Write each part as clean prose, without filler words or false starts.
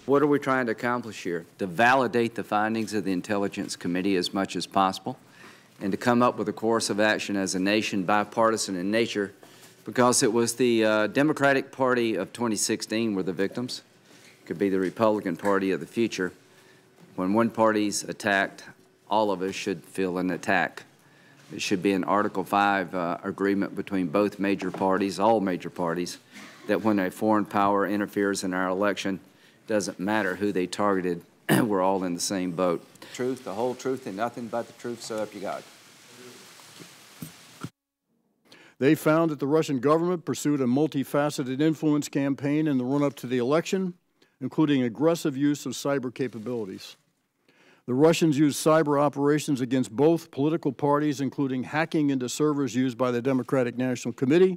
What are we trying to accomplish here? To validate the findings of the Intelligence Committee as much as possible and to come up with a course of action as a nation, bipartisan in nature, because it was the Democratic Party of 2016 were the victims. It could be the Republican Party of the future. When one party's attacked, all of us should feel an attack. It should be an Article 5 agreement between both major parties, all major parties, that when a foreign power interferes in our election, doesn't matter who they targeted, we're all in the same boat. Truth, the whole truth, and nothing but the truth, so help you God. They found that the Russian government pursued a multifaceted influence campaign in the run-up to the election, including aggressive use of cyber capabilities. The Russians used cyber operations against both political parties, including hacking into servers used by the Democratic National Committee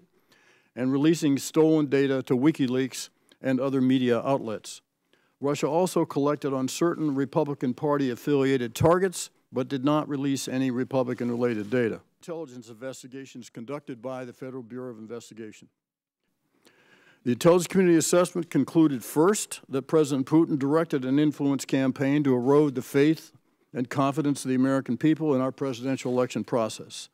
and releasing stolen data to WikiLeaks and other media outlets. Russia also collected on certain Republican Party-affiliated targets, but did not release any Republican-related data. Intelligence investigations conducted by the Federal Bureau of Investigation. The intelligence community assessment concluded first that President Putin directed an influence campaign to erode the faith and confidence of the American people in our presidential election process.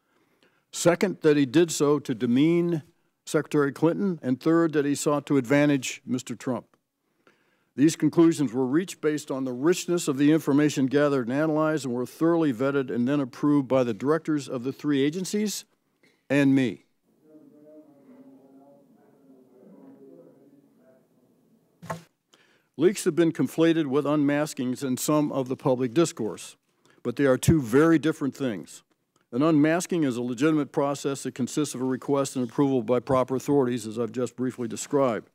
Second, that he did so to demean Secretary Clinton, and third, that he sought to advantage Mr. Trump. These conclusions were reached based on the richness of the information gathered and analyzed and were thoroughly vetted and then approved by the directors of the three agencies and me. Leaks have been conflated with unmaskings in some of the public discourse, but they are two very different things. An unmasking is a legitimate process that consists of a request and approval by proper authorities, as I've just briefly described.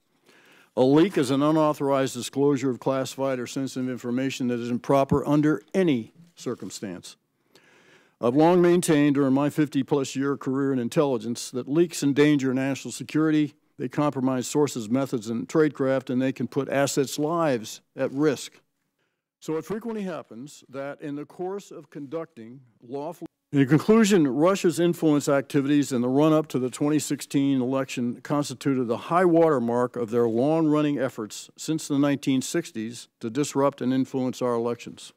A leak is an unauthorized disclosure of classified or sensitive information that is improper under any circumstance. I've long maintained during my 50-plus year career in intelligence that leaks endanger national security, they compromise sources, methods, and tradecraft, and they can put assets' lives at risk. So it frequently happens that in the course of conducting lawful... In conclusion, Russia's influence activities in the run-up to the 2016 election constituted the high water mark of their long-running efforts since the 1960s to disrupt and influence our elections.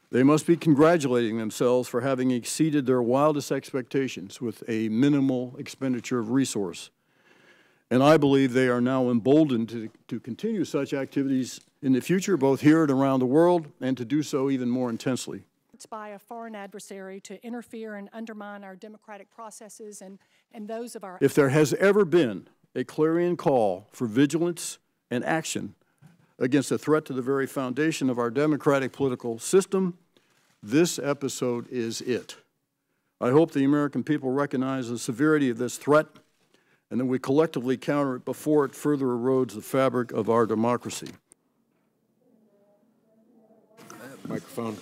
They must be congratulating themselves for having exceeded their wildest expectations with a minimal expenditure of resource. And I believe they are now emboldened to continue such activities in the future, both here and around the world, and to do so even more intensely. By a foreign adversary to interfere and undermine our democratic processes and those of our... If there has ever been a clarion call for vigilance and action against a threat to the very foundation of our democratic political system, this episode is it. I hope the American people recognize the severity of this threat and that we collectively counter it before it further erodes the fabric of our democracy. Microphone.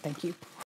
Thank you.